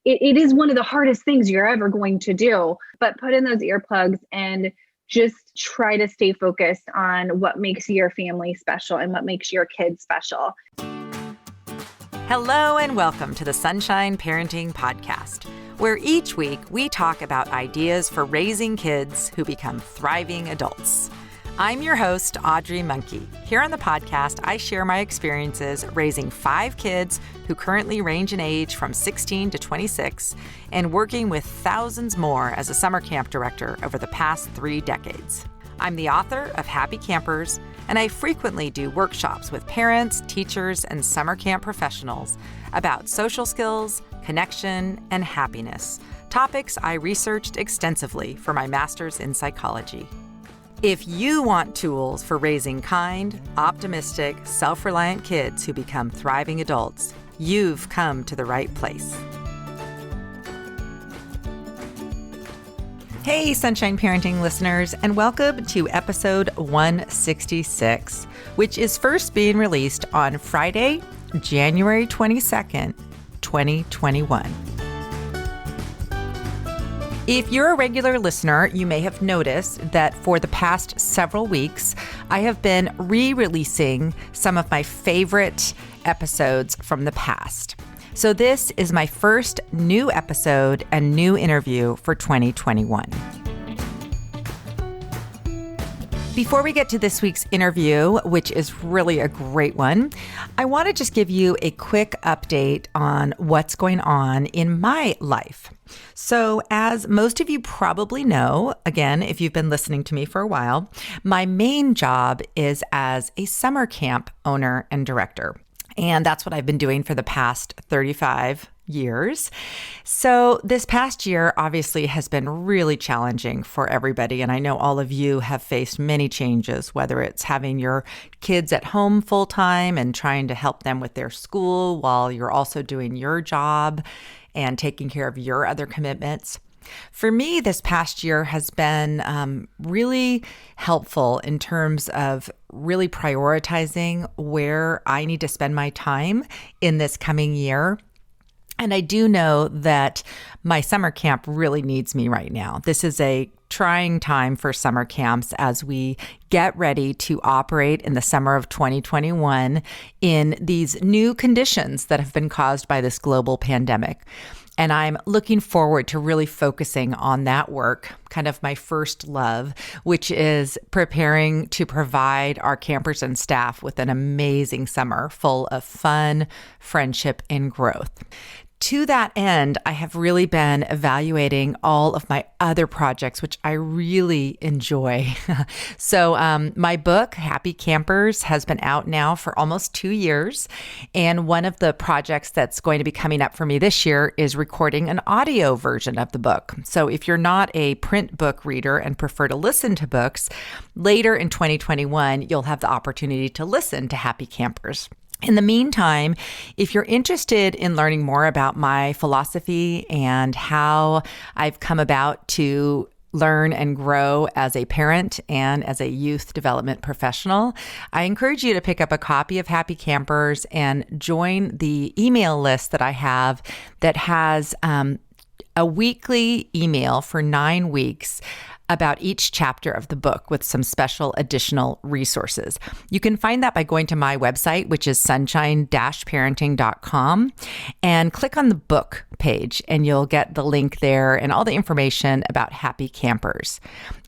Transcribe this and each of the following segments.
it is one of the hardest things you're ever going to do. But put in those earplugs and just try to stay focused on what makes your family special and what makes your kids special. Hello and welcome to the Sunshine Parenting Podcast, where each week we talk about ideas for raising kids who become thriving adults. I'm your host, Audrey Monkey. Here on the podcast, I share my experiences raising 5 kids who currently range in age from 16 to 26 and working with thousands more as a summer camp director over the past 3 decades. I'm the author of Happy Campers, and I frequently do workshops with parents, teachers, and summer camp professionals about social skills, connection, and happiness, topics I researched extensively for my master's in psychology. If you want tools for raising kind, optimistic, self-reliant kids who become thriving adults, you've come to the right place. Hey, Sunshine Parenting listeners, and welcome to episode 166, which is first being released on Friday, January 22nd, 2021. If you're a regular listener, you may have noticed that for the past several weeks, I have been re-releasing some of my favorite episodes from the past. So this is my first new episode and new interview for 2021. Before we get to this week's interview, which is really a great one, I want to just give you a quick update on what's going on in my life. So as most of you probably know, again, if you've been listening to me for a while, my main job is as a summer camp owner and director. And that's what I've been doing for the past 35 years. So this past year obviously has been really challenging for everybody. And I know all of you have faced many changes, whether it's having your kids at home full time and trying to help them with their school while you're also doing your job and taking care of your other commitments. For me, this past year has been really helpful in terms of really prioritizing where I need to spend my time in this coming year. And I do know that my summer camp really needs me right now. This is a trying time for summer camps as we get ready to operate in the summer of 2021 in these new conditions that have been caused by this global pandemic. And I'm looking forward to really focusing on that work, kind of my first love, which is preparing to provide our campers and staff with an amazing summer full of fun, friendship, and growth. To that end, I have really been evaluating all of my other projects, which I really enjoy. So my book, Happy Campers, has been out now for almost 2 years. And one of the projects that's going to be coming up for me this year is recording an audio version of the book. So if you're not a print book reader and prefer to listen to books, later in 2021, you'll have the opportunity to listen to Happy Campers. In the meantime, if you're interested in learning more about my philosophy and how I've come about to learn and grow as a parent and as a youth development professional, I encourage you to pick up a copy of Happy Campers and join the email list that I have that has a weekly email for 9 weeks about each chapter of the book with some special additional resources. You can find that by going to my website, which is sunshine-parenting.com, and click on the book page, and you'll get the link there and all the information about Happy Campers.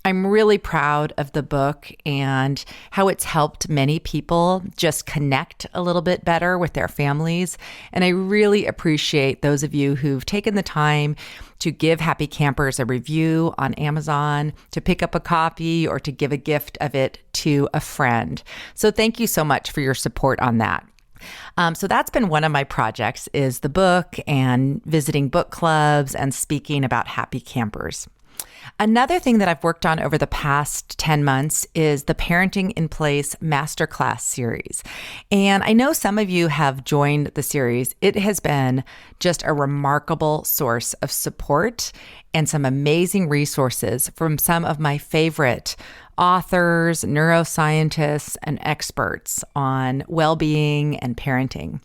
I'm really proud of the book and how it's helped many people just connect a little bit better with their families. And I really appreciate those of you who've taken the time to give Happy Campers a review on Amazon, to pick up a copy, or to give a gift of it to a friend. So thank you so much for your support on that. So that's been one of my projects, is the book and visiting book clubs and speaking about Happy Campers. Another thing that I've worked on over the past 10 months is the Parenting in Place Masterclass series. And I know some of you have joined the series. It has been just a remarkable source of support and some amazing resources from some of my favorite authors, neuroscientists, and experts on well-being and parenting.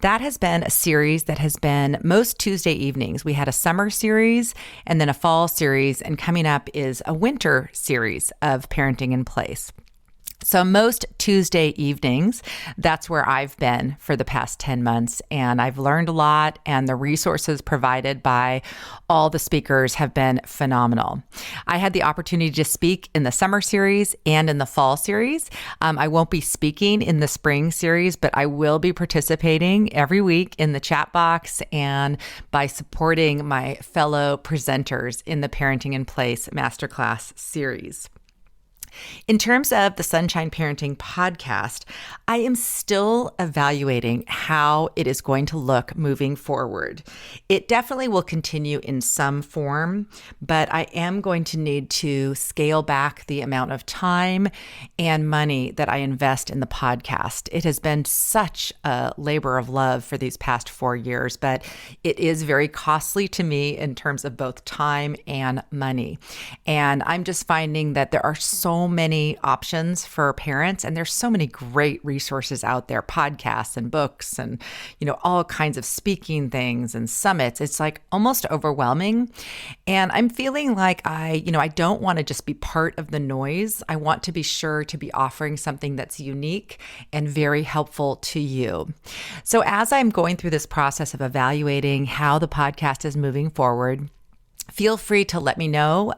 That has been a series that has been most Tuesday evenings. We had a summer series and then a fall series, and coming up is a winter series of Parenting in Place. So most Tuesday evenings, that's where I've been for the past 10 months, and I've learned a lot, and the resources provided by all the speakers have been phenomenal. I had the opportunity to speak in the summer series and in the fall series. I won't be speaking in the spring series, but I will be participating every week in the chat box and by supporting my fellow presenters in the Parenting in Place Masterclass series. In terms of the Sunshine Parenting podcast, I am still evaluating how it is going to look moving forward. It definitely will continue in some form, but I am going to need to scale back the amount of time and money that I invest in the podcast. It has been such a labor of love for these past 4 years, but it is very costly to me in terms of both time and money. And I'm just finding that there are so many options for parents, and there's so many great resources out there, podcasts and books and, all kinds of speaking things and summits. It's like almost overwhelming. And I'm feeling like I don't want to just be part of the noise. I want to be sure to be offering something that's unique and very helpful to you. So as I'm going through this process of evaluating how the podcast is moving forward, feel free to let me know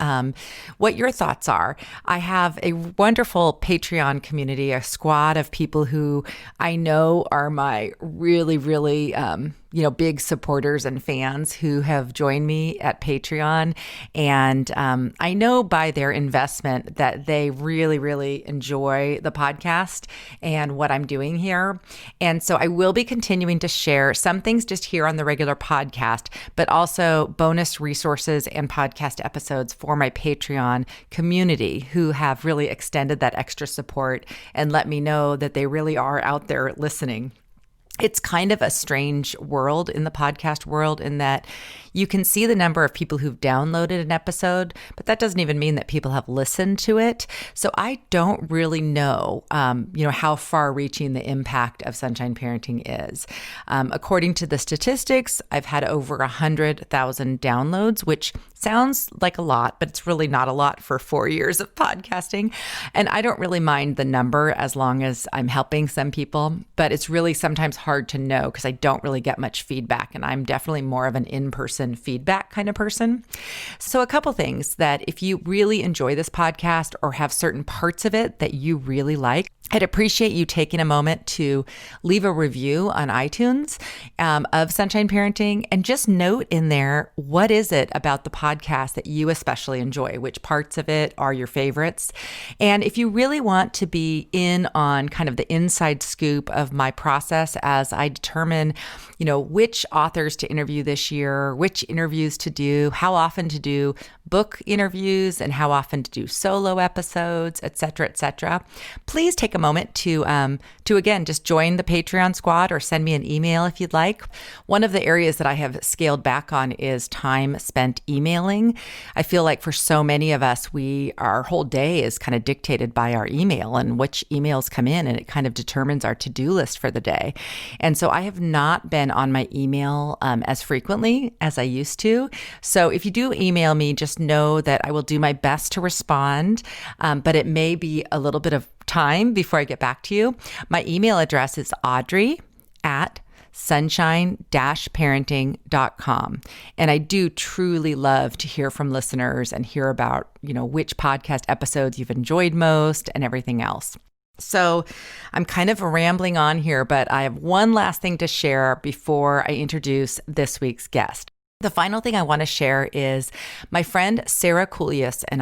what your thoughts are. I have a wonderful Patreon community, a squad of people who I know are my really, really big supporters and fans who have joined me at Patreon. And I know by their investment that they really, really enjoy the podcast and what I'm doing here. And so I will be continuing to share some things just here on the regular podcast, but also bonus resources and podcast episodes for my Patreon community who have really extended that extra support and let me know that they really are out there listening. It's kind of a strange world in the podcast world in that you can see the number of people who've downloaded an episode, but that doesn't even mean that people have listened to it. So I don't really know, how far-reaching the impact of Sunshine Parenting is. According to the statistics, I've had over 100,000 downloads, which sounds like a lot, but it's really not a lot for 4 years of podcasting. And I don't really mind the number as long as I'm helping some people, but it's really sometimes hard to know because I don't really get much feedback, and I'm definitely more of an in-person feedback kind of person. So a couple things that if you really enjoy this podcast or have certain parts of it that you really like, I'd appreciate you taking a moment to leave a review on iTunes of Sunshine Parenting and just note in there, what is it about the podcast that you especially enjoy? Which parts of it are your favorites? And if you really want to be in on kind of the inside scoop of my process as I determine, which authors to interview this year, which interviews to do, how often to do book interviews and how often to do solo episodes, et cetera, please take a moment to again, just join the Patreon squad or send me an email if you'd like. One of the areas that I have scaled back on is time spent emailing. I feel like for so many of us, our whole day is kind of dictated by our email and which emails come in, and it kind of determines our to-do list for the day. And so I have not been on my email as frequently as I used to. So if you do email me, just know that I will do my best to respond, but it may be a little bit of time before I get back to you. My email address is Audrey at sunshine-parenting.com. And I do truly love to hear from listeners and hear about, which podcast episodes you've enjoyed most and everything else. So I'm kind of rambling on here, but I have one last thing to share before I introduce this week's guest. The final thing I want to share is my friend Sarah Coulius and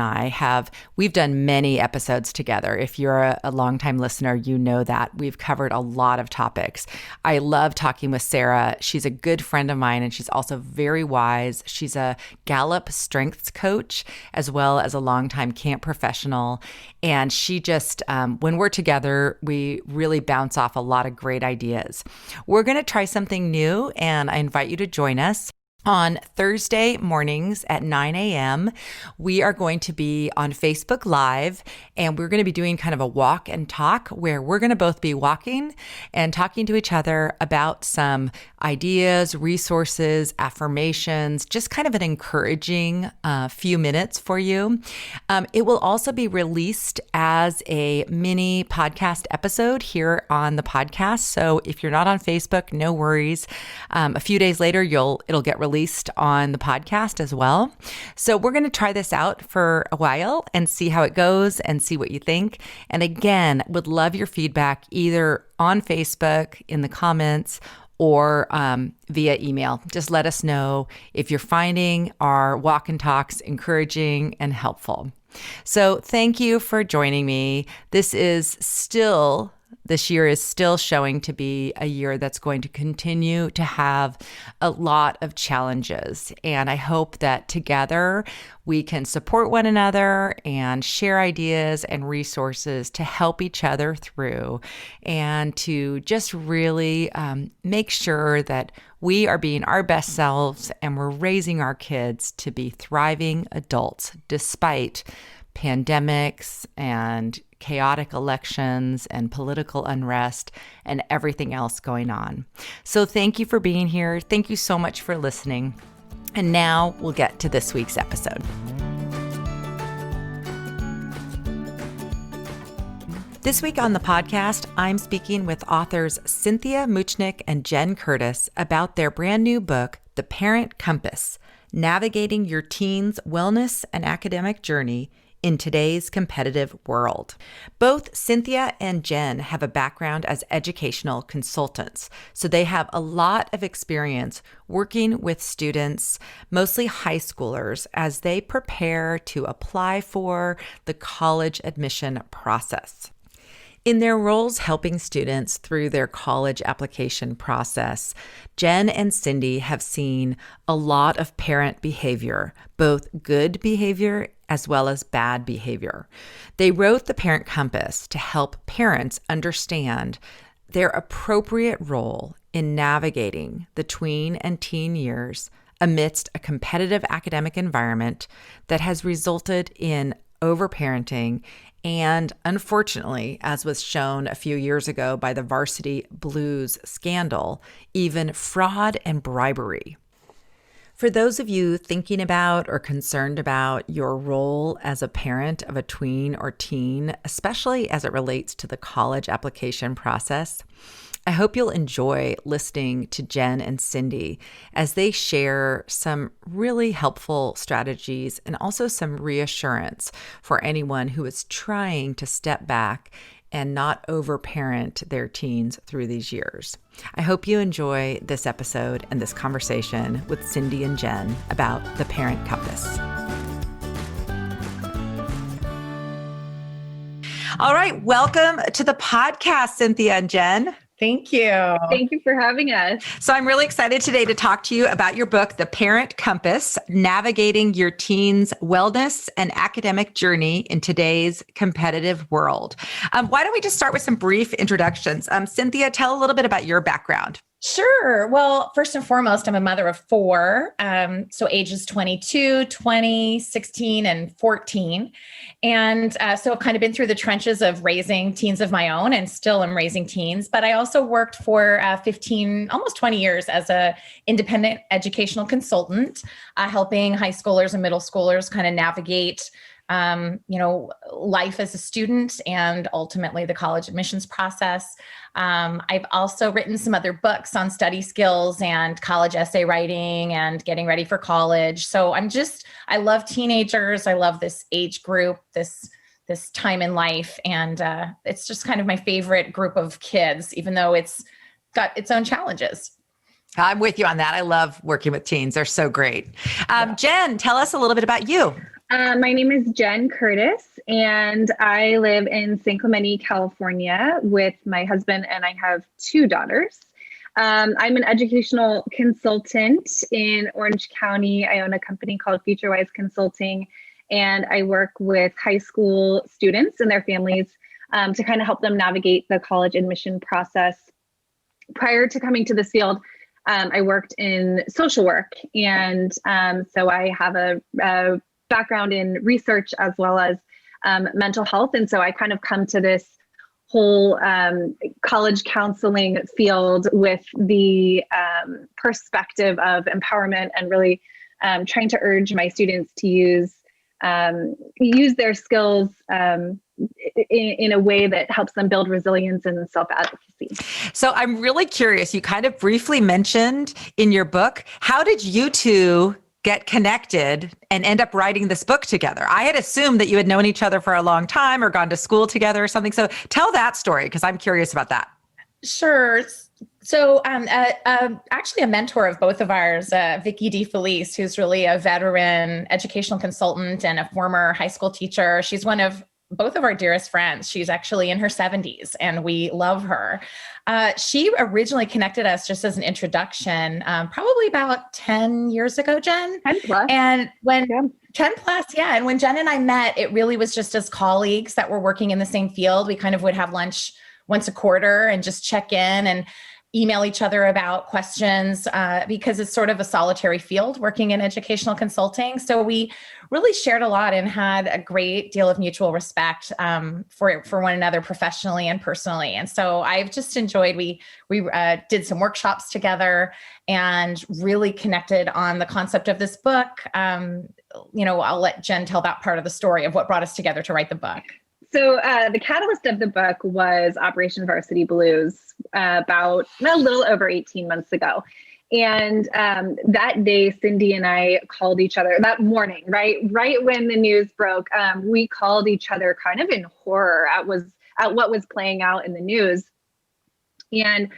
we've done many episodes together. If you're a longtime listener, you know that. We've covered a lot of topics. I love talking with Sarah. She's a good friend of mine, and she's also very wise. She's a Gallup strengths coach, as well as a longtime camp professional. And she just, when we're together, we really bounce off a lot of great ideas. We're going to try something new, and I invite you to join us. On Thursday mornings at 9 a.m., we are going to be on Facebook Live, and we're going to be doing kind of a walk and talk where we're going to both be walking and talking to each other about some ideas, resources, affirmations, just kind of an encouraging few minutes for you. It will also be released as a mini podcast episode here on the podcast. So if you're not on Facebook, no worries. A few days later, it'll get released on the podcast as well. So we're going to try this out for a while and see how it goes and see what you think. And again, would love your feedback either on Facebook in the comments or via email. Just let us know if you're finding our walk and talks encouraging and helpful. So thank you for joining me. This year is still showing to be a year that's going to continue to have a lot of challenges. And I hope that together we can support one another and share ideas and resources to help each other through and to just really make sure that we are being our best selves and we're raising our kids to be thriving adults despite pandemics and chaotic elections and political unrest and everything else going on. So thank you for being here. Thank you so much for listening. And now we'll get to this week's episode. This week on the podcast, I'm speaking with authors Cynthia Muchnick and Jen Curtis about their brand new book, The Parent Compass: Navigating Your Teen's Wellness and Academic Journey in Today's Competitive World. Both Cynthia and Jen have a background as educational consultants, so they have a lot of experience working with students, mostly high schoolers, as they prepare to apply for the college admission process. In their roles helping students through their college application process, Jen and Cindy have seen a lot of parent behavior, both good behavior as well as bad behavior. They wrote The Parent Compass to help parents understand their appropriate role in navigating the tween and teen years amidst a competitive academic environment that has resulted in overparenting and, unfortunately, as was shown a few years ago by the Varsity Blues scandal, even fraud and bribery. For those of you thinking about or concerned about your role as a parent of a tween or teen, especially as it relates to the college application process, I hope you'll enjoy listening to Jen and Cindy as they share some really helpful strategies and also some reassurance for anyone who is trying to step back and not overparent their teens through these years. I hope you enjoy this episode and this conversation with Cindy and Jen about the Parent Compass. All right, welcome to the podcast, Cynthia and Jen. Thank you. Thank you for having us. So I'm really excited today to talk to you about your book, The Parent Compass: Navigating Your Teen's Wellness and Academic Journey in Today's Competitive World. Why don't we just start with some brief introductions? Cynthia, tell a little bit about your background. Sure. Well, first and foremost, I'm a mother of four. So ages 22, 20, 16, and 14. And so I've kind of been through the trenches of raising teens of my own and still am raising teens. But I also worked for 15, almost 20 years as a independent educational consultant, helping high schoolers and middle schoolers kind of navigate life as a student and ultimately the college admissions process. I've also written some other books on study skills and college essay writing and getting ready for college. So I love teenagers. I love this age group, this time in life. And it's just kind of my favorite group of kids, even though it's got its own challenges. I'm with you on that. I love working with teens. They're so great. Jen, tell us a little bit about you. My name is Jen Curtis, and I live in San Clemente, California with my husband, and I have two daughters. I'm an educational consultant in Orange County. I own a company called FutureWise Consulting, and I work with high school students and their families to kind of help them navigate the college admission process. Prior to coming to this field, I worked in social work. And so I have a background in research as well as mental health. And so I kind of come to this whole college counseling field with the perspective of empowerment and really trying to urge my students to use their skills in a way that helps them build resilience and self-advocacy. So I'm really curious, you kind of briefly mentioned in your book, how did you two get connected and end up writing this book together? I had assumed that you had known each other for a long time or gone to school together or something. So tell that story, because I'm curious about that. Sure. So actually a mentor of both of ours, Vicky D Felice, who's really a veteran educational consultant and a former high school teacher. She's one of both of our dearest friends. She's actually in her 70s and we love her. She originally connected us just as an introduction, probably about 10 years ago, Jen. 10 plus. And when 10 plus, yeah. And when Jen and I met, it really was just as colleagues that were working in the same field. We kind of would have lunch once a quarter and just check in and email each other about questions because it's sort of a solitary field working in educational consulting. So we really shared a lot and had a great deal of mutual respect for one another professionally and personally. And so I've just enjoyed, we did some workshops together and really connected on the concept of this book. I'll let Jen tell that part of the story of what brought us together to write the book. So the catalyst of the book was Operation Varsity Blues about a little over 18 months ago. And that day, Cindy and I called each other that morning, right when the news broke, we called each other kind of in horror at what was playing out in the news. And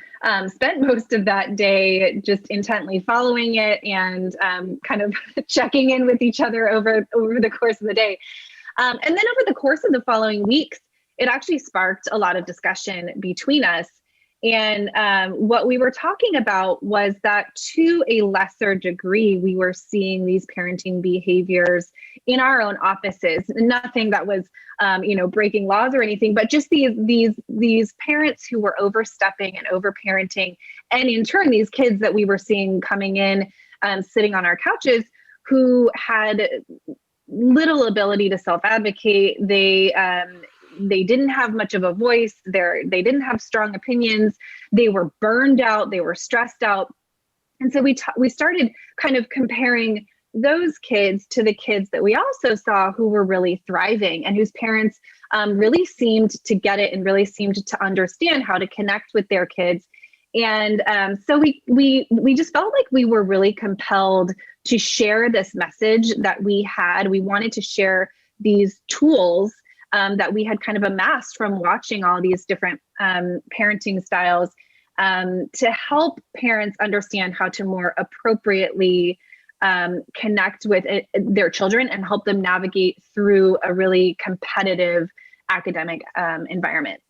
spent most of that day just intently following it and kind of checking in with each other over the course of the day. And then over the course of the following weeks, it actually sparked a lot of discussion between us. And what we were talking about was that to a lesser degree, we were seeing these parenting behaviors in our own offices. Nothing that was, breaking laws or anything, but just these parents who were overstepping and overparenting, and in turn, these kids that we were seeing coming in, sitting on our couches, who had little ability to self-advocate. They didn't have much of a voice. They didn't have strong opinions. They were burned out. They were stressed out. And so we started kind of comparing those kids to the kids that we also saw who were really thriving and whose parents really seemed to get it and really seemed to understand how to connect with their kids. And so we just felt like we were really compelled to share this message that we had. We wanted to share these tools that we had kind of amassed from watching all these different parenting styles to help parents understand how to more appropriately connect with their children and help them navigate through a really competitive academic environment.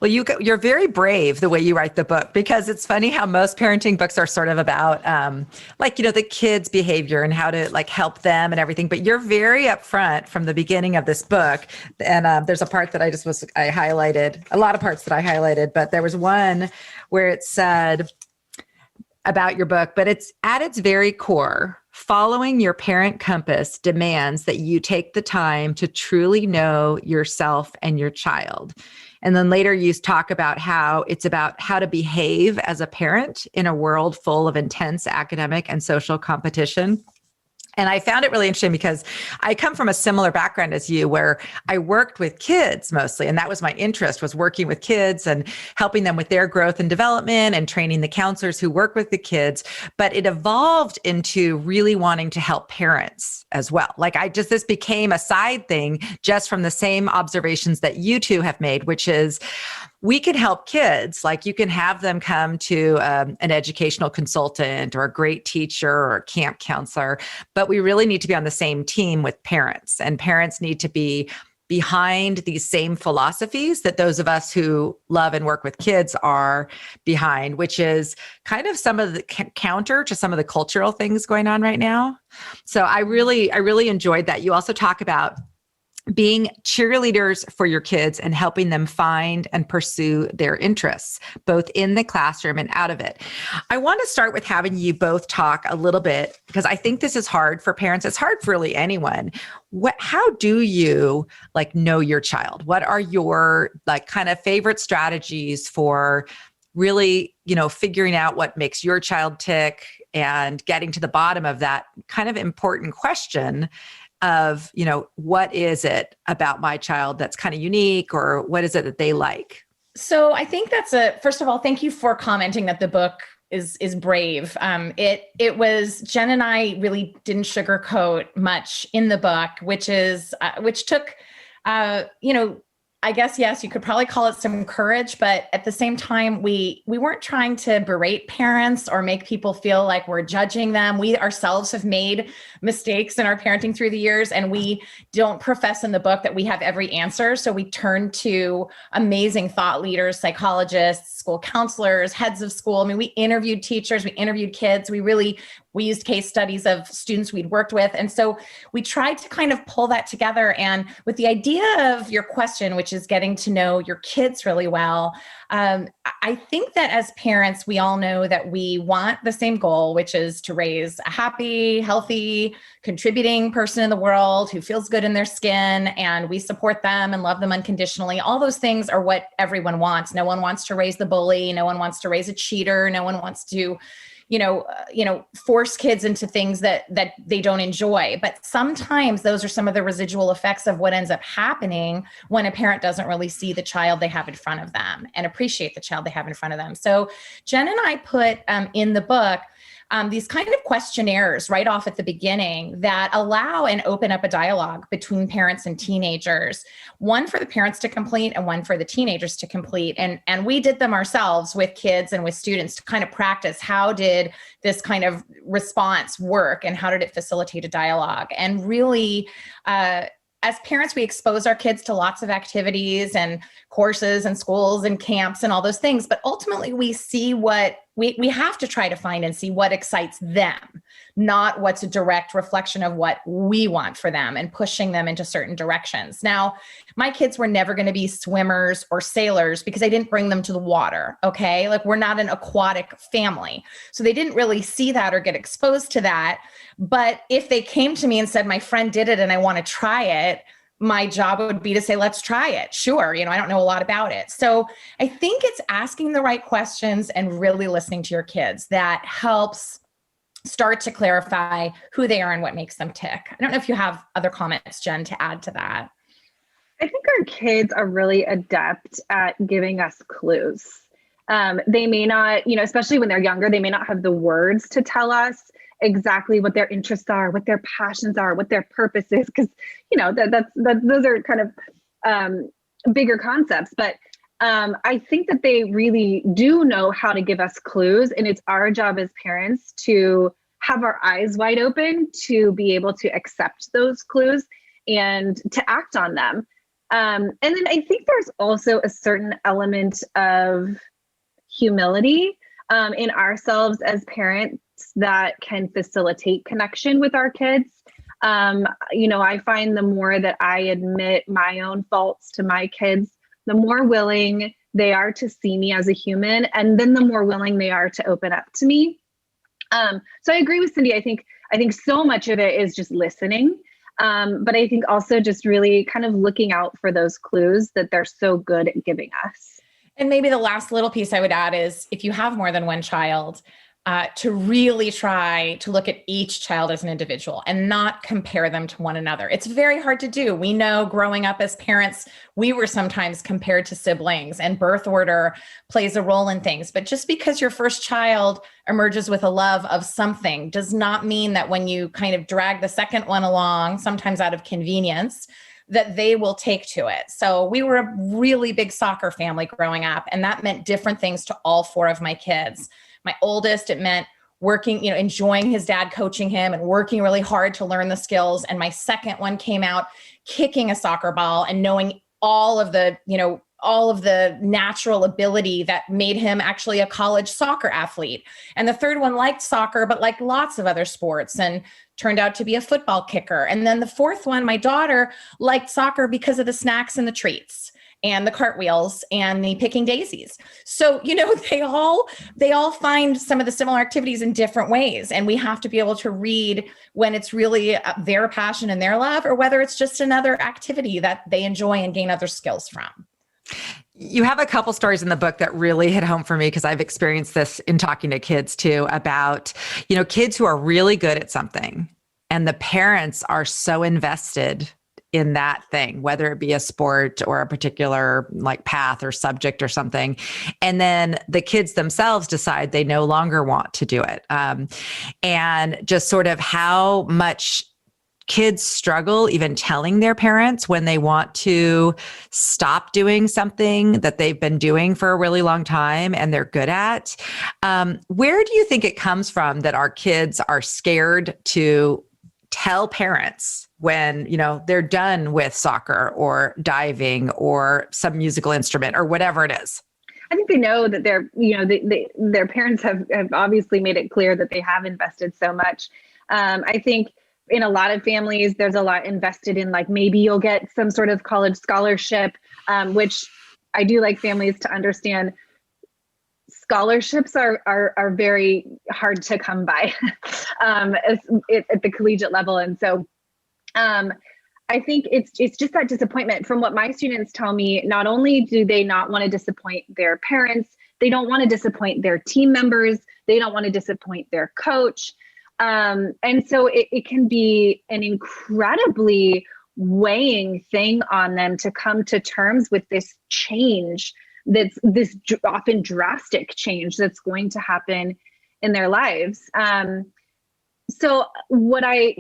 Well, you're very brave the way you write the book, because it's funny how most parenting books are sort of about the kids' behavior and how to help them and everything. But you're very upfront from the beginning of this book. And there's a part that I highlighted, a lot of parts that I highlighted, but there was one where it said about your book, but it's at its very core, following your parent compass demands that you take the time to truly know yourself and your child. And then later you talk about how it's about how to behave as a parent in a world full of intense academic and social competition. And I found it really interesting because I come from a similar background as you, where I worked with kids mostly. And that was my interest, was working with kids and helping them with their growth and development and training the counselors who work with the kids. But it evolved into really wanting to help parents as well. This became a side thing just from the same observations that you two have made, which is we can help kids. You can have them come to an educational consultant or a great teacher or a camp counselor, but we really need to be on the same team with parents, and parents need to be behind these same philosophies that those of us who love and work with kids are behind, which is kind of some of the counter to some of the cultural things going on right now. So I really enjoyed that. You also talk about being cheerleaders for your kids and helping them find and pursue their interests, both in the classroom and out of it. I want to start with having you both talk a little bit, because I think this is hard for parents. It's hard for really anyone. How do you know your child? What are your kind of favorite strategies for really, figuring out what makes your child tick and getting to the bottom of that kind of important question of, what is it about my child that's kind of unique, or what is it that they like? So I think first of all, thank you for commenting that the book is brave. It was, Jen and I really didn't sugarcoat much in the book, which took, I guess, yes, you could probably call it some courage, but at the same time, we weren't trying to berate parents or make people feel like we're judging them. We ourselves have made mistakes in our parenting through the years, and we don't profess in the book that we have every answer. So we turn to amazing thought leaders, psychologists, school counselors, heads of school. I mean, we interviewed teachers, we interviewed kids. We used case studies of students we'd worked with. And so we tried to kind of pull that together. And with the idea of your question, which is getting to know your kids really well, I think that as parents, we all know that we want the same goal, which is to raise a happy, healthy, contributing person in the world who feels good in their skin, and we support them and love them unconditionally. All those things are what everyone wants. No one wants to raise the bully. No one wants to raise a cheater. No one wants to force kids into things that they don't enjoy. But sometimes those are some of the residual effects of what ends up happening when a parent doesn't really see the child they have in front of them and appreciate the child they have in front of them. So Jen and I put in the book these kind of questionnaires right off at the beginning that allow and open up a dialogue between parents and teenagers, one for the parents to complete and one for the teenagers to complete. And we did them ourselves with kids and with students to kind of practice, how did this kind of response work and how did it facilitate a dialogue? And really, as parents, we expose our kids to lots of activities and courses and schools and camps and all those things. But ultimately, we see what we have to try to find and see what excites them, not what's a direct reflection of what we want for them and pushing them into certain directions. Now, my kids were never going to be swimmers or sailors because I didn't bring them to the water. Okay. We're not an aquatic family. So they didn't really see that or get exposed to that. But if they came to me and said, my friend did it and I want to try it, my job would be to say, let's try it. Sure. I don't know a lot about it. So I think it's asking the right questions and really listening to your kids that helps start to clarify who they are and what makes them tick. I don't know if you have other comments, Jen, to add to that. I think our kids are really adept at giving us clues. They may not, especially when they're younger, they may not have the words to tell us exactly what their interests are, what their passions are, what their purpose is, because those are kind of bigger concepts. But I think that they really do know how to give us clues, and it's our job as parents to have our eyes wide open to be able to accept those clues and to act on them. And then I think there's also a certain element of humility in ourselves as parents that can facilitate connection with our kids. I find the more that I admit my own faults to my kids, the more willing they are to see me as a human, and then the more willing they are to open up to me. So I agree with Cindy. I think so much of it is just listening. But I think also just really kind of looking out for those clues that they're so good at giving us. And maybe the last little piece I would add is if you have more than one child, to really try to look at each child as an individual and not compare them to one another. It's very hard to do. We know growing up as parents, we were sometimes compared to siblings, and birth order plays a role in things. But just because your first child emerges with a love of something does not mean that when you kind of drag the second one along, sometimes out of convenience, that they will take to it. So we were a really big soccer family growing up, and that meant different things to all four of my kids. My oldest, it meant working, enjoying his dad coaching him and working really hard to learn the skills. And my second one came out kicking a soccer ball and knowing all of the all of the natural ability that made him actually a college soccer athlete. And the third one liked soccer, but liked lots of other sports and turned out to be a football kicker. And then the fourth one, my daughter, liked soccer because of the snacks and the treats and the cartwheels and the picking daisies. So, they all find some of the similar activities in different ways. And we have to be able to read when it's really their passion and their love, or whether it's just another activity that they enjoy and gain other skills from. You have a couple stories in the book that really hit home for me, because I've experienced this in talking to kids too, about, kids who are really good at something and the parents are so invested in that thing, whether it be a sport or a particular like path or subject or something. And then the kids themselves decide they no longer want to do it. And just sort of how much kids struggle even telling their parents when they want to stop doing something that they've been doing for a really long time and they're good at. Where do you think it comes from that our kids are scared to tell parents when, they're done with soccer or diving or some musical instrument or whatever it is? I think they know that their parents have obviously made it clear that they have invested so much. I think in a lot of families, there's a lot invested in, like, maybe you'll get some sort of college scholarship, which I do like families to understand. Scholarships are very hard to come by at the collegiate level. And so I think it's just that disappointment. From what my students tell me, not only do they not want to disappoint their parents, they don't want to disappoint their team members, they don't want to disappoint their coach. And so it can be an incredibly weighing thing on them to come to terms with this change, that's this often drastic change that's going to happen in their lives. So what I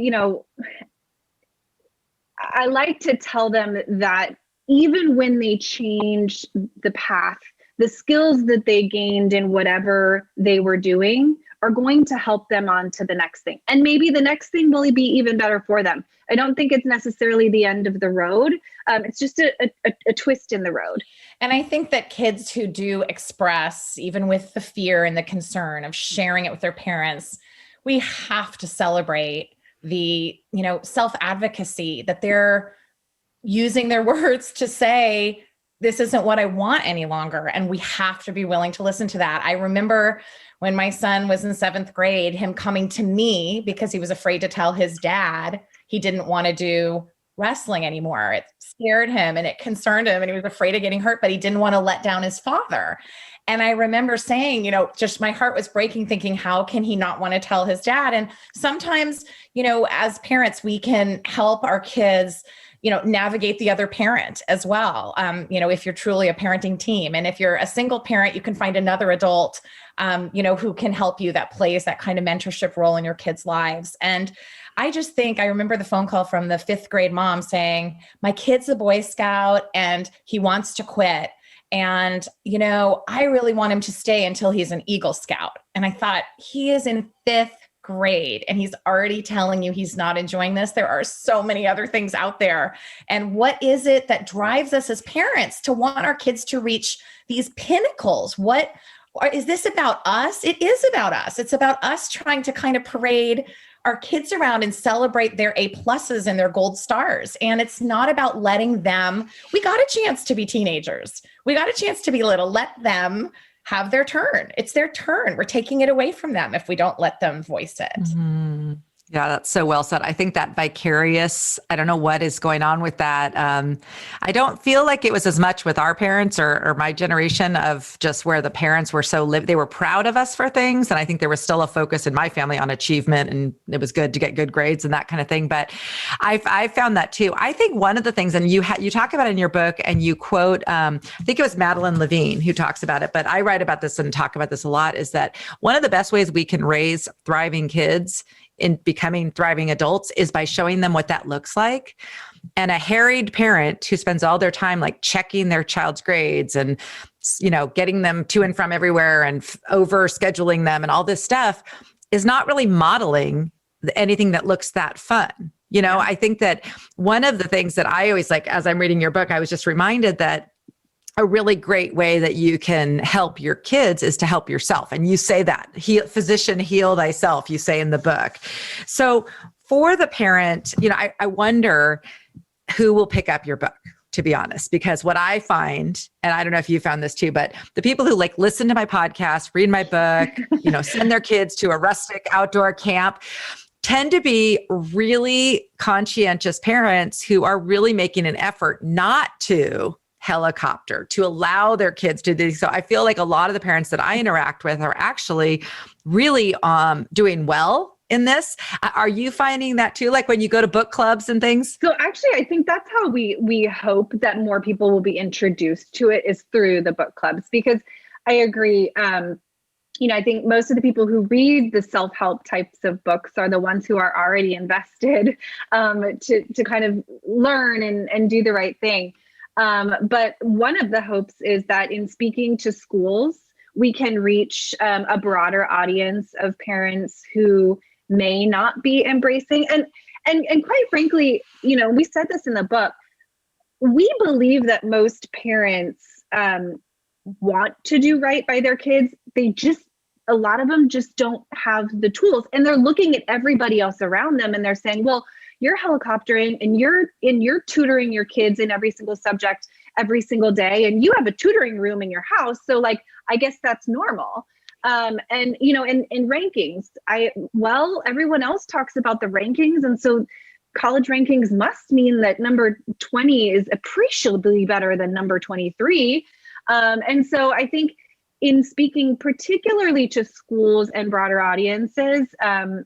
like to tell them that even when they change the path, the skills that they gained in whatever they were doing are going to help them on to the next thing. And maybe the next thing will be even better for them. I don't think it's necessarily the end of the road. It's just a twist in the road. And I think that kids who do express, even with the fear and the concern of sharing it with their parents, we have to celebrate the, self-advocacy, that they're using their words to say, this isn't what I want any longer. And we have to be willing to listen to that. I remember when my son was in 7th grade, him coming to me because he was afraid to tell his dad he didn't want to do wrestling anymore. It scared him and it concerned him and he was afraid of getting hurt, but he didn't want to let down his father. And I remember saying, just my heart was breaking, thinking, how can he not want to tell his dad? And sometimes, as parents, we can help our kids, navigate the other parent as well. If you're truly a parenting team, and if you're a single parent, you can find another adult, who can help you, that plays that kind of mentorship role in your kids' lives. And I just think, I remember the phone call from the 5th grade mom saying, my kid's a Boy Scout and he wants to quit. And, I really want him to stay until he's an Eagle Scout. And I thought, he is in 5th grade and he's already telling you he's not enjoying this. There are so many other things out there. And what is it that drives us as parents to want our kids to reach these pinnacles? What is this about us? It is about us. It's about us trying to kind of parade our kids around and celebrate their A+ and their gold stars. And it's not about letting them, we got a chance to be teenagers. We got a chance to be little. Let them have their turn. It's their turn. We're taking it away from them if we don't let them voice it. Mm-hmm. Yeah, that's so well said. I think that vicarious, I don't know what is going on with that. I don't feel like it was as much with our parents or my generation, of just where the parents were they were proud of us for things. And I think there was still a focus in my family on achievement, and it was good to get good grades and that kind of thing. But I found that too. I think one of the things, and you talk about it in your book, and you quote, I think it was Madeline Levine who talks about it, but I write about this and talk about this a lot, is that one of the best ways we can raise thriving kids in becoming thriving adults is by showing them what that looks like. And a harried parent who spends all their time like checking their child's grades and, getting them to and from everywhere and over scheduling them and all this stuff is not really modeling anything that looks that fun. I think that one of the things that I always, like, as I'm reading your book, I was just reminded that a really great way that you can help your kids is to help yourself. And you say that, physician, heal thyself, you say in the book. So for the parent, I wonder who will pick up your book, to be honest, because what I find, and I don't know if you found this too, but the people who like listen to my podcast, read my book, send their kids to a rustic outdoor camp, tend to be really conscientious parents who are really making an effort not to helicopter, to allow their kids to do. So I feel like a lot of the parents that I interact with are actually really doing well in this. Are you finding that too? Like when you go to book clubs and things? So actually, I think that's how we hope that more people will be introduced to it, is through the book clubs, because I agree. I think most of the people who read the self-help types of books are the ones who are already invested to kind of learn and do the right thing. But one of the hopes is that in speaking to schools, we can reach a broader audience of parents who may not be embracing. And quite frankly, we said this in the book, we believe that most parents want to do right by their kids. A lot of them just don't have the tools, and they're looking at everybody else around them and they're saying, well, you're helicoptering and you're tutoring your kids in every single subject every single day, and you have a tutoring room in your house. So like, I guess that's normal. And in rankings, everyone else talks about the rankings. And so college rankings must mean that number 20 is appreciably better than number 23. And so I think in speaking particularly to schools and broader audiences,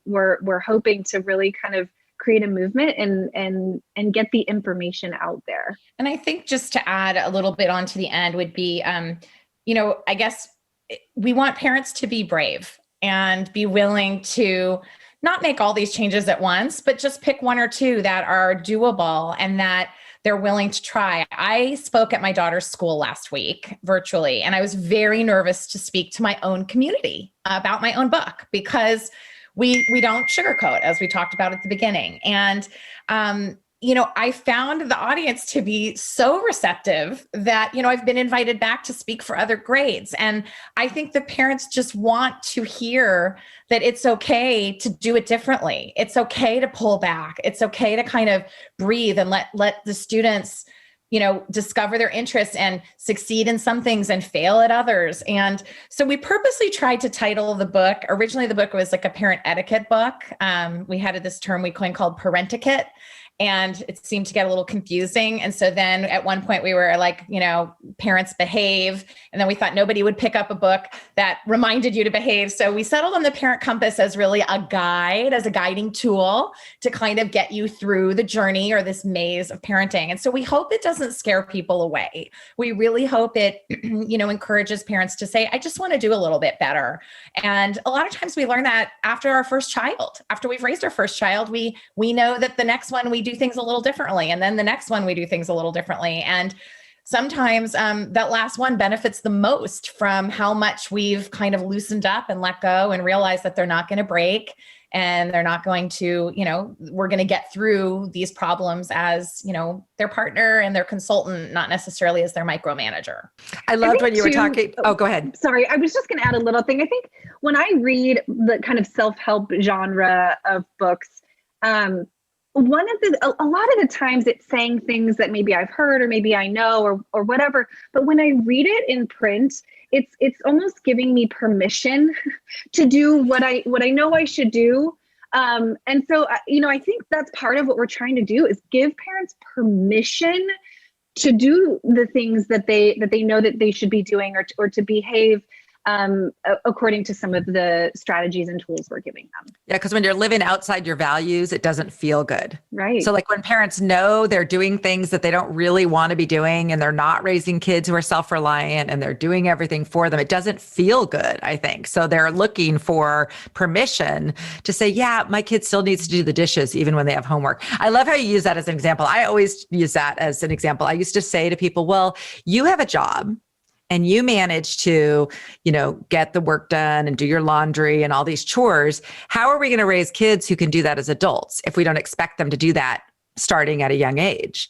we're hoping to really kind of create a movement and get the information out there. And I think just to add a little bit onto the end would be, I guess we want parents to be brave and be willing to not make all these changes at once, but just pick one or two that are doable and that they're willing to try. I spoke at my daughter's school last week virtually, and I was very nervous to speak to my own community about my own book because we don't sugarcoat, as we talked about at the beginning. And, I found the audience to be so receptive that, I've been invited back to speak for other grades. And I think the parents just want to hear that it's okay to do it differently. It's okay to pull back. It's okay to kind of breathe and let the students, discover their interests and succeed in some things and fail at others. And so we purposely tried to title the book. Originally, the book was like a parent etiquette book. We had this term we coined called parentiquette. And it seemed to get a little confusing. And so then at one point we were like, parents behave. And then we thought nobody would pick up a book that reminded you to behave. So we settled on the Parent Compass as really a guide, as a guiding tool to kind of get you through the journey or this maze of parenting. And so we hope it doesn't scare people away. We really hope it, encourages parents to say, I just want to do a little bit better. And a lot of times we learn that after our first child, after we've raised our first child, we know that the next one we do things a little differently. And then the next one we do things a little differently. And sometimes that last one benefits the most from how much we've kind of loosened up and let go and realized that they're not going to break and they're not going to, we're going to get through these problems as, their partner and their consultant, not necessarily as their micromanager. I loved when you were talking. Oh, go ahead. Sorry. I was just going to add a little thing. I think when I read the kind of self-help genre of books, a lot of the times it's saying things that maybe I've heard or maybe I know or whatever. But when I read it in print, it's almost giving me permission to do what I know I should do. And so, I think that's part of what we're trying to do is give parents permission to do the things that they know that they should be doing or to behave according to some of the strategies and tools we're giving them. Yeah, because when you're living outside your values, it doesn't feel good. Right. So like when parents know they're doing things that they don't really want to be doing and they're not raising kids who are self-reliant and they're doing everything for them, it doesn't feel good, I think. So they're looking for permission to say, yeah, my kid still needs to do the dishes even when they have homework. I love how you use that as an example. I always use that as an example. I used to say to people, well, you have a job and you manage to, get the work done and do your laundry and all these chores. How are we going to raise kids who can do that as adults if we don't expect them to do that starting at a young age.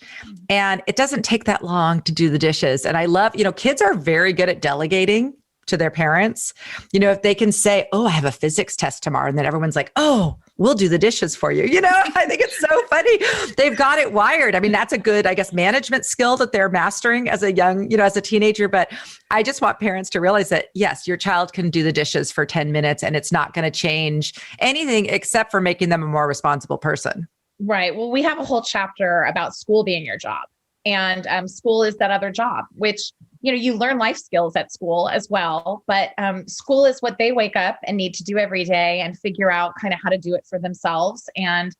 And it doesn't take that long to do the dishes. And I love, kids are very good at delegating to their parents. If they can say, oh, I have a physics test tomorrow. And then everyone's like, oh, we'll do the dishes for you. I think it's so funny. They've got it wired. I mean, that's a good, I guess, management skill that they're mastering as a young, as a teenager. But I just want parents to realize that, yes, your child can do the dishes for 10 minutes and it's not going to change anything except for making them a more responsible person. Right. Well, we have a whole chapter about school being your job. And school is that other job, which, you learn life skills at school as well. But school is what they wake up and need to do every day and figure out kind of how to do it for themselves. And,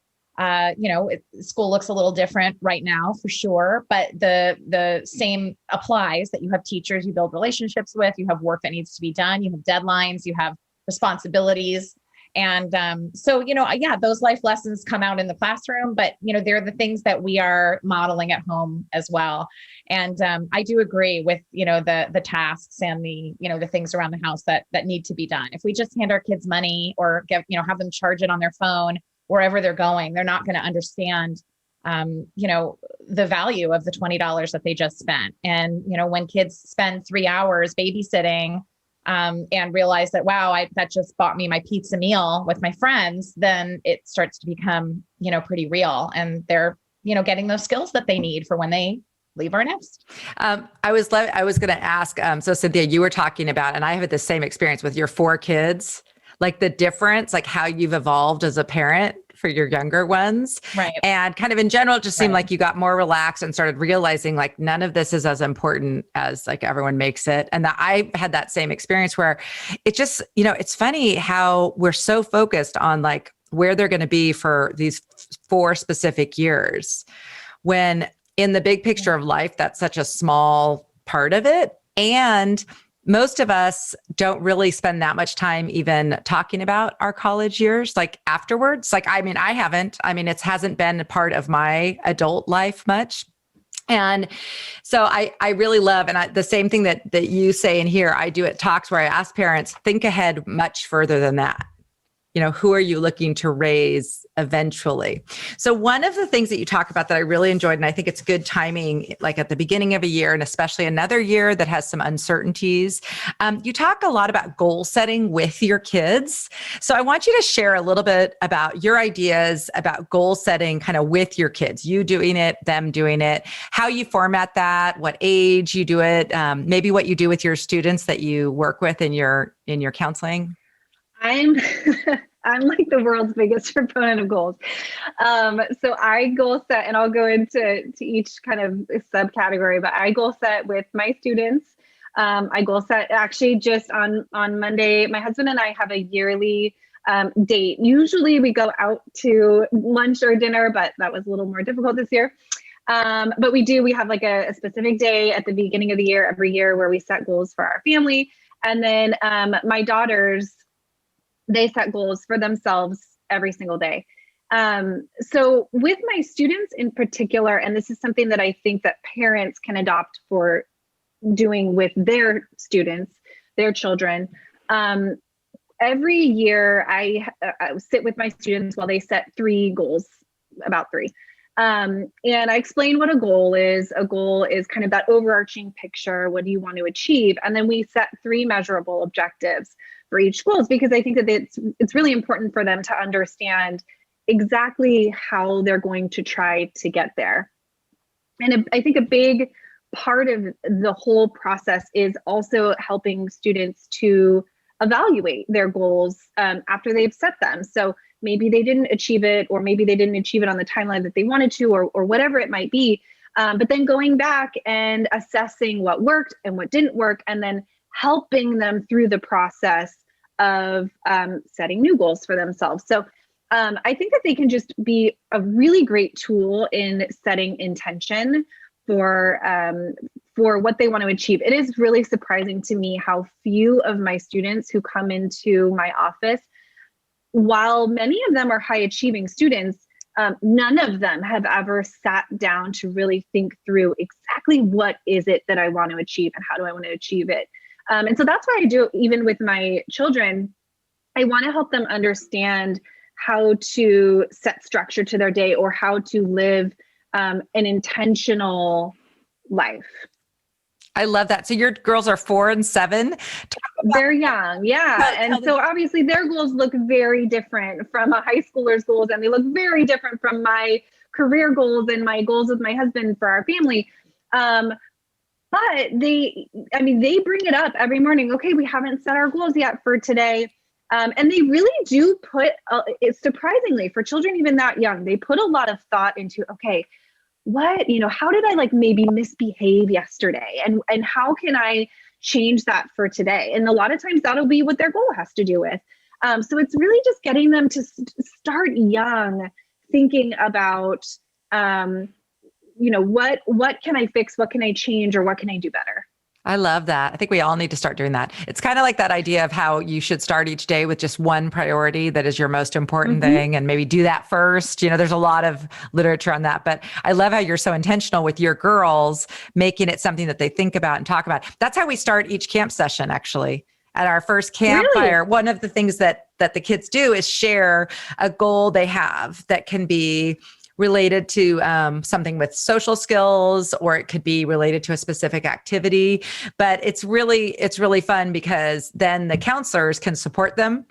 school looks a little different right now for sure. But the same applies, that you have teachers you build relationships with, you have work that needs to be done, you have deadlines, you have responsibilities. And those life lessons come out in the classroom, but, they're the things that we are modeling at home as well. And I do agree with, the tasks and the things around the house that need to be done. If we just hand our kids money or have them charge it on their phone wherever they're going, they're not going to understand, the value of the $20 that they just spent. And, when kids spend 3 hours babysitting, and realize that, wow, that just bought me my pizza meal with my friends, then it starts to become, pretty real. And they're, getting those skills that they need for when they leave our nest. I was going to ask, so Cynthia, you were talking about, and I have had the same experience with your 4 kids, like the difference, like how you've evolved as a parent for your younger ones. Right. And kind of in general, it just seemed like you got more relaxed and started realizing like none of this is as important as like everyone makes it. And that I had that same experience where it just, it's funny how we're so focused on like where they're going to be for these 4 specific years, when in the big picture of life, that's such a small part of it. And most of us don't really spend that much time even talking about our college years, like afterwards. Like, I mean, I haven't. I mean, it hasn't been a part of my adult life much. And so I really love, and the same thing that you say in here, I do at talks where I ask parents, think ahead much further than that. Who are you looking to raise eventually? So one of the things that you talk about that I really enjoyed, and I think it's good timing, like at the beginning of a year, and especially another year that has some uncertainties, you talk a lot about goal setting with your kids. So I want you to share a little bit about your ideas about goal setting kind of with your kids, you doing it, them doing it, how you format that, what age you do it, maybe what you do with your students that you work with in your counseling. I'm like the world's biggest proponent of goals. So I goal set, and I'll go into each kind of subcategory, but I goal set with my students. I goal set actually just on Monday. My husband and I have a yearly date. Usually we go out to lunch or dinner, but that was a little more difficult this year. But we have like a specific day at the beginning of the year, every year, where we set goals for our family. And then my daughters, they set goals for themselves every single day. So with my students in particular, and this is something that I think that parents can adopt for doing with their students, their children. Every year I sit with my students while they set 3 goals, about 3. And I explain what a goal is. A goal is kind of that overarching picture. What do you want to achieve? And then we set 3 measurable objectives for each goals, because I think that it's really important for them to understand exactly how they're going to try to get there. And I think a big part of the whole process is also helping students to evaluate their goals after they've set them. So maybe they didn't achieve it, or maybe they didn't achieve it on the timeline that they wanted to, or whatever it might be. But then going back and assessing what worked and what didn't work, and then helping them through the process of setting new goals for themselves. So I think that they can just be a really great tool in setting intention for what they want to achieve. It is really surprising to me how few of my students who come into my office, while many of them are high achieving students, none of them have ever sat down to really think through exactly what is it that I want to achieve and how do I want to achieve it. And so that's why I do it even with my children. I want to help them understand how to set structure to their day or how to live an intentional life. I love that. So your girls are 4 and 7. They're young. Yeah. And so obviously their goals look very different from a high schooler's goals, and they look very different from my career goals and my goals with my husband for our family. But they bring it up every morning. Okay, we haven't set our goals yet for today. And they really do put, surprisingly, for children even that young, they put a lot of thought into, okay, how did I maybe misbehave yesterday? And how can I change that for today? And a lot of times that'll be what their goal has to do with. So it's really just getting them to start young, thinking about, what can I fix? What can I change? Or what can I do better? I love that. I think we all need to start doing that. It's kind of like that idea of how you should start each day with just one priority that is your most important thing, and maybe do that first. There's a lot of literature on that, but I love how you're so intentional with your girls, making it something that they think about and talk about. That's how we start each camp session, actually. At our first campfire, Really? one of the things that the kids do is share a goal they have that can be related to something with social skills, or it could be related to a specific activity. But it's really fun because then the counselors can support them.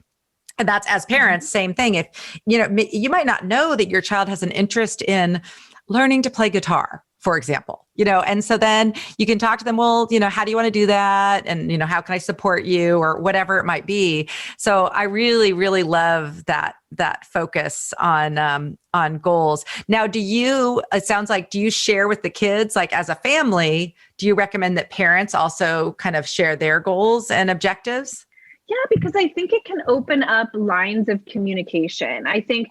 And that's, as parents, same thing. If, you might not know that your child has an interest in learning to play guitar, for example, and so then you can talk to them, well, how do you want to do that? And, how can I support you, or whatever it might be. So I really, really love that focus on goals. Now, it sounds like, do you share with the kids, like as a family, do you recommend that parents also kind of share their goals and objectives? Yeah, because I think it can open up lines of communication. I think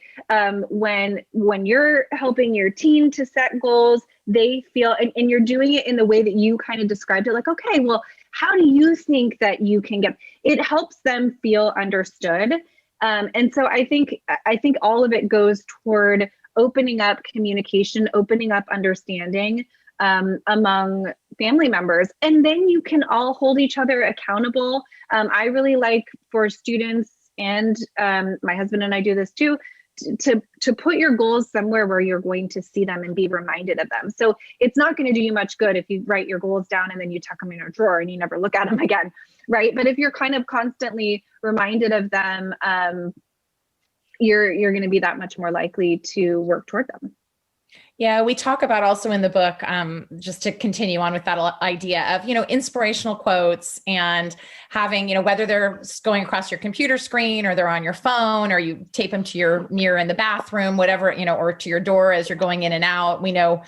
when you're helping your teen to set goals, they feel, and you're doing it in the way that you kind of described it, like, okay, well, how do you think that you can get, it helps them feel understood. And so I think all of it goes toward opening up communication, opening up understanding among family members. And then you can all hold each other accountable. I really like for students, and my husband and I do this too, to put your goals somewhere where you're going to see them and be reminded of them. So it's not going to do you much good if you write your goals down and then you tuck them in a drawer and you never look at them again, right? But if you're kind of constantly reminded of them, you're going to be that much more likely to work toward them. Yeah, we talk about also in the book, just to continue on with that idea of, inspirational quotes, and having, whether they're going across your computer screen or they're on your phone, or you tape them to your mirror in the bathroom, whatever, or to your door as you're going in and out. We know,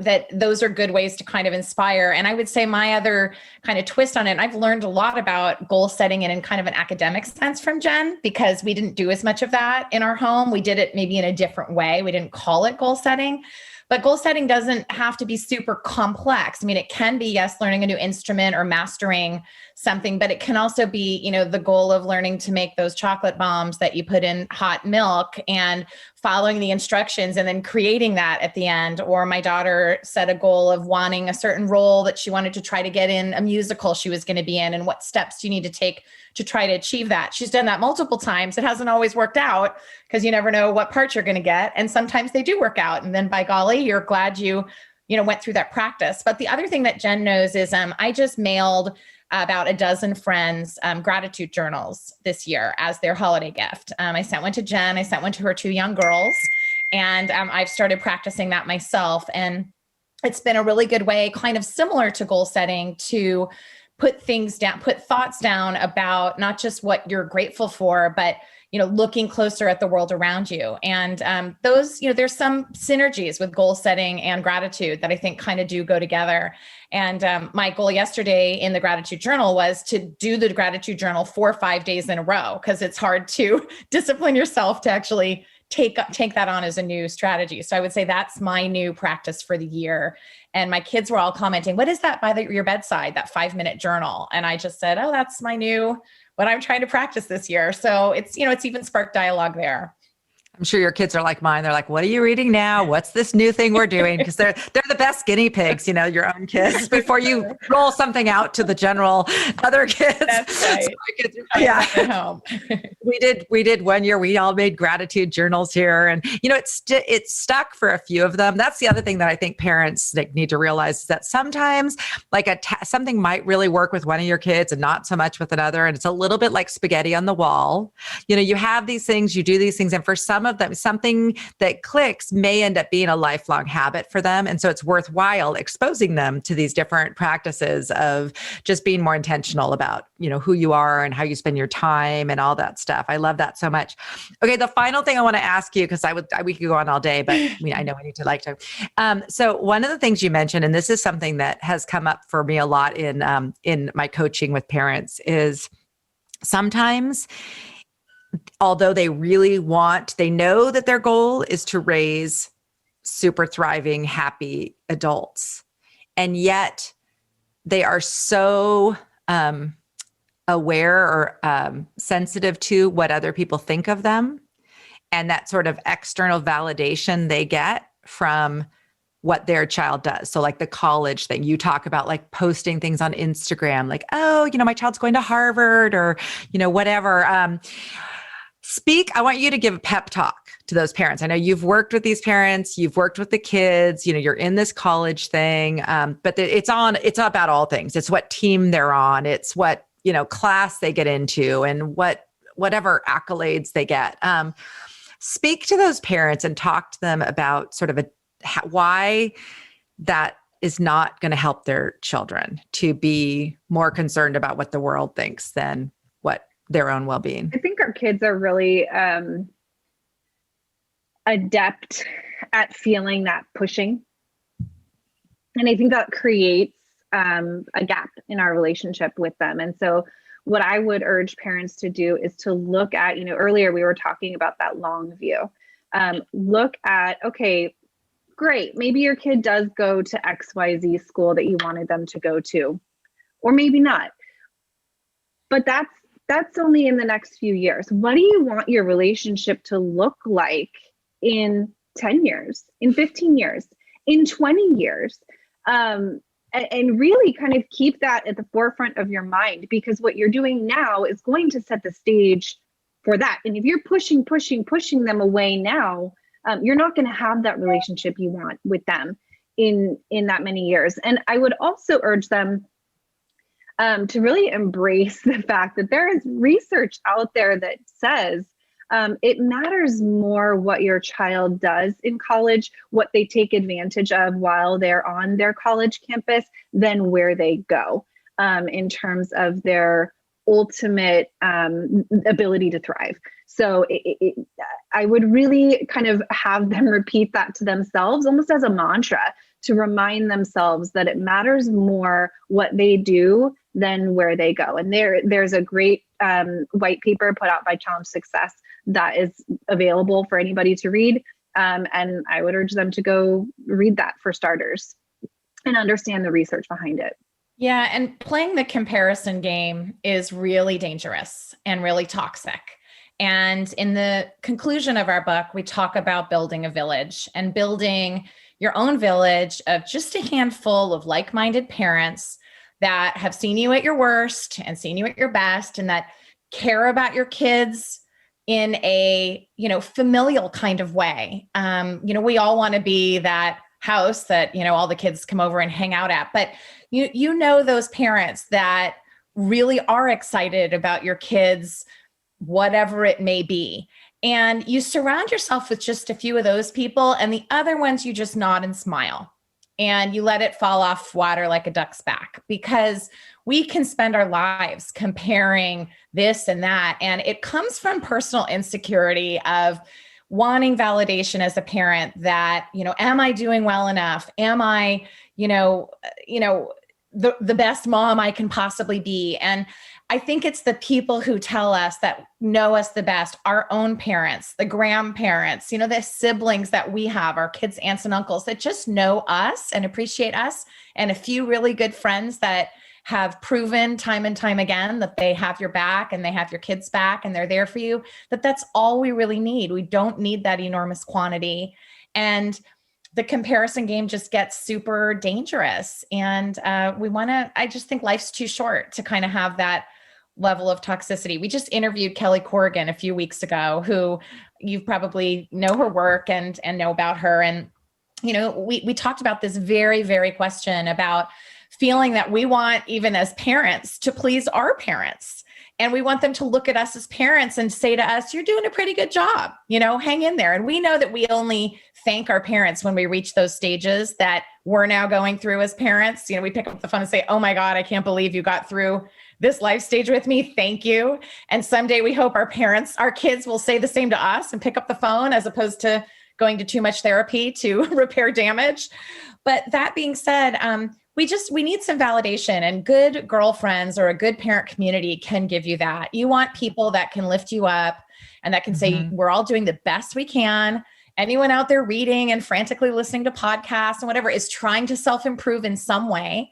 that those are good ways to kind of inspire. And I would say my other kind of twist on it, I've learned a lot about goal setting in kind of an academic sense from Jen, because we didn't do as much of that in our home. We did it maybe in a different way. We didn't call it goal setting. But goal setting doesn't have to be super complex. I mean, it can be, yes, learning a new instrument or mastering something, but it can also be, the goal of learning to make those chocolate bombs that you put in hot milk, and following the instructions and then creating that at the end. Or my daughter set a goal of wanting a certain role that she wanted to try to get in a musical she was going to be in, and what steps do you need to take to try to achieve that. She's done that multiple times. It hasn't always worked out, because you never know what part you're going to get. And sometimes they do work out. And then by golly, you're glad you went through that practice. But the other thing that Jen knows is I just mailed about a dozen friends gratitude journals this year as their holiday gift. I sent one to Jen. I sent one to her 2 young girls. And I've started practicing that myself. And it's been a really good way, kind of similar to goal setting, to put things down, put thoughts down about not just what you're grateful for, but looking closer at the world around you. And those, there's some synergies with goal setting and gratitude that I think kind of do go together. And my goal yesterday in the gratitude journal was to do the gratitude journal 4 or 5 days in a row, because it's hard to discipline yourself to actually take that on as a new strategy. So I would say that's my new practice for the year. And my kids were all commenting, what is that by your bedside, that 5-minute journal? And I just said, oh, that's my new, what I'm trying to practice this year. So it's, it's even sparked dialogue there. I'm sure your kids are like mine. They're like, what are you reading now? What's this new thing we're doing? Because they're the best guinea pigs, your own kids, before you roll something out to the general other kids. That's right. So yeah. At home. We did one year. We all made gratitude journals here, and it's stuck for a few of them. That's the other thing that I think parents need to realize is that sometimes something might really work with one of your kids and not so much with another. And it's a little bit like spaghetti on the wall. You have these things, you do these things, and for some of them, something that clicks may end up being a lifelong habit for them. And so it's worthwhile exposing them to these different practices of just being more intentional about, who you are and how you spend your time and all that stuff. I love that so much. Okay. The final thing I want to ask you, because we could go on all day, but I know we need to to. So one of the things you mentioned, and this is something that has come up for me a lot in my coaching with parents, is sometimes, although they know that their goal is to raise super thriving, happy adults, and yet they are so aware or sensitive to what other people think of them, and that sort of external validation they get from what their child does. So like the college thing you talk about, like posting things on Instagram, like, oh, my child's going to Harvard or, whatever. I want you to give a pep talk to those parents. I know you've worked with these parents, you've worked with the kids, you're in this college thing, but it's about all things. It's what team they're on. It's what, class they get into and whatever accolades they get. Speak to those parents and talk to them about sort of why that is not going to help their children to be more concerned about what the world thinks than what their own well-being. I think our kids are really adept at feeling that pushing. And I think that creates a gap in our relationship with them. And so what I would urge parents to do is to look at, earlier we were talking about that long view. Look at, okay, great. Maybe your kid does go to XYZ school that you wanted them to go to, or maybe not. But that's only in the next few years. What do you want your relationship to look like in 10 years, in 15 years, in 20 years? And really kind of keep that at the forefront of your mind, because what you're doing now is going to set the stage for that. And if you're pushing them away now, you're not going to have that relationship you want with them in that many years. And I would also urge them to really embrace the fact that there is research out there that says it matters more what your child does in college, what they take advantage of while they're on their college campus, than where they go in terms of their ultimate ability to thrive. So I would really kind of have them repeat that to themselves, almost as a mantra, to remind themselves that it matters more what they do than where they go. And there's a great white paper put out by Challenge Success that is available for anybody to read. And I would urge them to go read that for starters and understand the research behind it. Yeah. And playing the comparison game is really dangerous and really toxic. And in the conclusion of our book, we talk about building a village and building your own village of just a handful of like-minded parents that have seen you at your worst and seen you at your best, and that care about your kids in a, familial kind of way. We all want to be that house that, all the kids come over and hang out at, but those parents that really are excited about your kids, whatever it may be. And you surround yourself with just a few of those people, and the other ones you just nod and smile. And you let it fall off water like a duck's back, because we can spend our lives comparing this and that. And it comes from personal insecurity of wanting validation as a parent that, am I doing well enough? Am I, the best mom I can possibly be? And I think it's the people who tell us, that know us the best, our own parents, the grandparents, the siblings that we have, our kids' aunts and uncles that just know us and appreciate us, and a few really good friends that have proven time and time again that they have your back and they have your kids' back and they're there for you, that's all we really need. We don't need that enormous quantity. And the comparison game just gets super dangerous. And I just think life's too short to kind of have that level of toxicity. We just interviewed Kelly Corrigan a few weeks ago, who you probably know her work and know about her. And, we talked about this very, very question about feeling that we want, even as parents, to please our parents. And we want them to look at us as parents and say to us, you're doing a pretty good job, hang in there. And we know that we only thank our parents when we reach those stages that we're now going through as parents. We pick up the phone and say, oh my God, I can't believe you got through this life stage with me. Thank you. And someday we hope our kids will say the same to us and pick up the phone, as opposed to going to too much therapy to repair damage. But that being said, we need some validation, and good girlfriends or a good parent community can give you that. You want people that can lift you up and that can say, we're all doing the best we can. Anyone out there reading and frantically listening to podcasts and whatever is trying to self-improve in some way.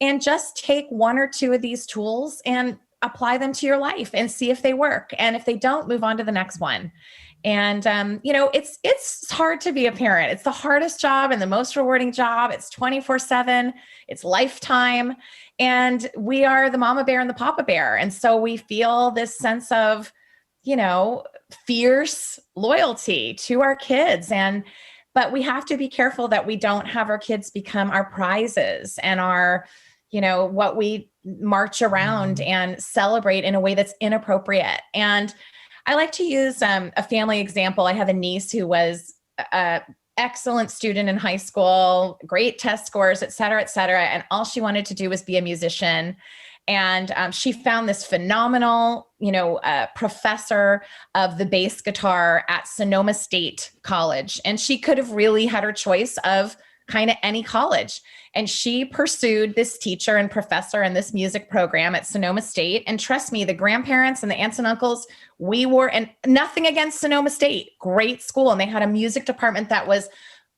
And just take one or two of these tools and apply them to your life and see if they work. And if they don't, move on to the next one. And, it's hard to be a parent. It's the hardest job and the most rewarding job. It's 24/7, it's lifetime. And we are the mama bear and the papa bear. And so we feel this sense of, fierce loyalty to our kids. But we have to be careful that we don't have our kids become our prizes and our, what we march around and celebrate in a way that's inappropriate. And I like to use a family example. I have a niece who was an excellent student in high school, great test scores, et cetera, et cetera. And all she wanted to do was be a musician. And she found this phenomenal, professor of the bass guitar at Sonoma State College. And she could have really had her choice of kind of any college. And she pursued this teacher and professor in this music program at Sonoma State. And trust me, the grandparents and the aunts and uncles, and nothing against Sonoma State, great school. And they had a music department that was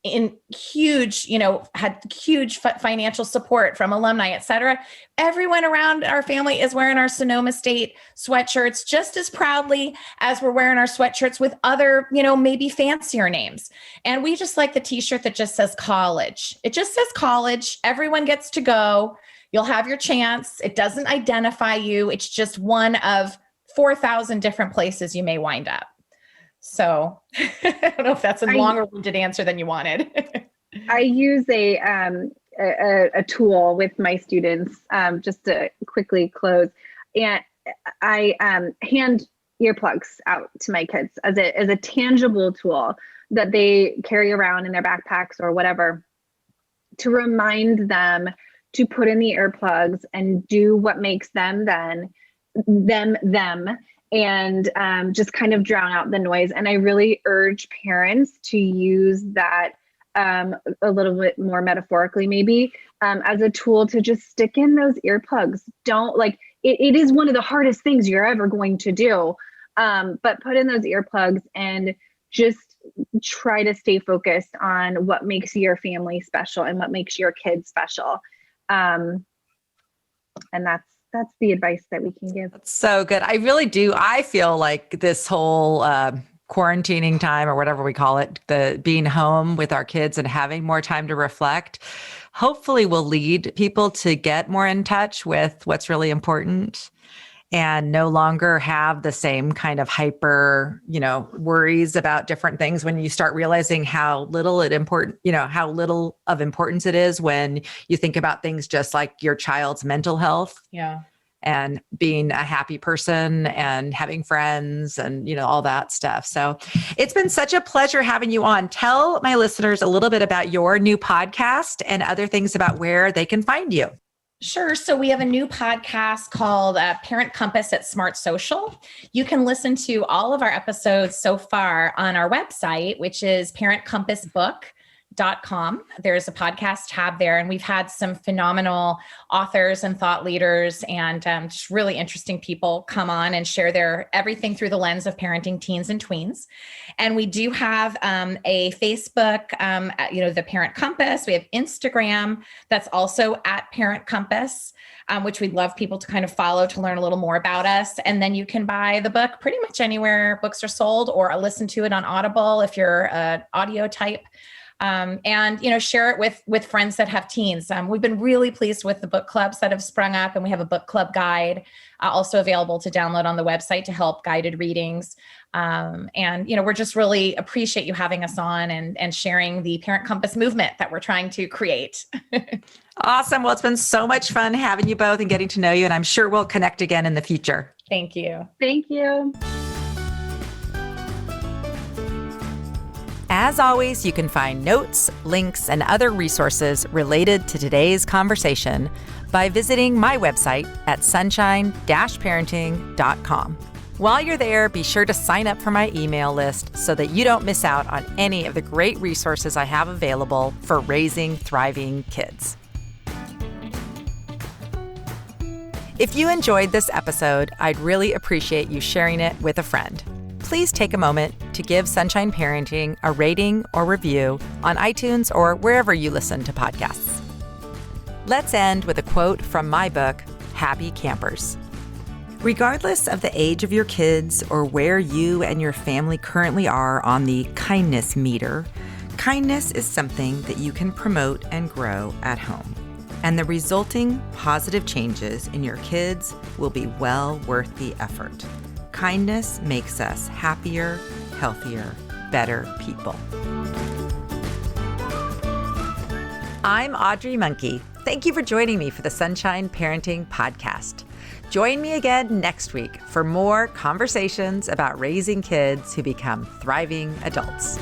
in huge, had huge financial support from alumni, et cetera. Everyone around our family is wearing our Sonoma State sweatshirts just as proudly as we're wearing our sweatshirts with other, maybe fancier names. And we just like the t-shirt that just says college. It just says college. Everyone gets to go. You'll have your chance. It doesn't identify you. It's just one of 4,000 different places you may wind up. So I don't know if that's a longer-winded answer than you wanted. I use a tool with my students, just to quickly close, and I hand earplugs out to my kids as a tangible tool that they carry around in their backpacks or whatever, to remind them to put in the earplugs and do what makes them them, and just kind of drown out the noise. And I really urge parents to use that a little bit more metaphorically, maybe as a tool to just stick in those earplugs. Don't it is one of the hardest things you're ever going to do. But put in those earplugs and just try to stay focused on what makes your family special and what makes your kids special. And that's the advice that we can give. That's so good. I really do. I feel like this whole quarantining time, or whatever we call it, the being home with our kids and having more time to reflect, hopefully will lead people to get more in touch with what's really important and no longer have the same kind of hyper, worries about different things when you start realizing how little how little of importance it is when you think about things just like your child's mental health. Yeah. And being a happy person and having friends and, all that stuff. So it's been such a pleasure having you on. Tell my listeners a little bit about your new podcast and other things about where they can find you. Sure. So we have a new podcast called Parent Compass at Smart Social. You can listen to all of our episodes so far on our website, which is parentcompassbook.com. pressure-laden.com. There's a podcast tab there, and we've had some phenomenal authors and thought leaders and just really interesting people come on and share their everything through the lens of parenting teens and tweens. And we do have a Facebook, the Parent Compass. We have Instagram that's also at Parent Compass, which we'd love people to kind of follow to learn a little more about us. And then you can buy the book pretty much anywhere books are sold, or listen to it on Audible if you're an audio type. And share it with friends that have teens. We've been really pleased with the book clubs that have sprung up, and we have a book club guide also available to download on the website to help guided readings. We're just really appreciate you having us on and sharing the Parent Compass movement that we're trying to create. Awesome. Well, it's been so much fun having you both and getting to know you, and I'm sure we'll connect again in the future. Thank you. Thank you. As always, you can find notes, links, and other resources related to today's conversation by visiting my website at sunshine-parenting.com. While you're there, be sure to sign up for my email list so that you don't miss out on any of the great resources I have available for raising thriving kids. If you enjoyed this episode, I'd really appreciate you sharing it with a friend. Please take a moment to give Sunshine Parenting a rating or review on iTunes or wherever you listen to podcasts. Let's end with a quote from my book, Happy Campers. Regardless of the age of your kids or where you and your family currently are on the kindness meter, kindness is something that you can promote and grow at home. And the resulting positive changes in your kids will be well worth the effort. Kindness makes us happier, healthier, better people. I'm Audrey Monkey. Thank you for joining me for the Sunshine Parenting Podcast. Join me again next week for more conversations about raising kids who become thriving adults.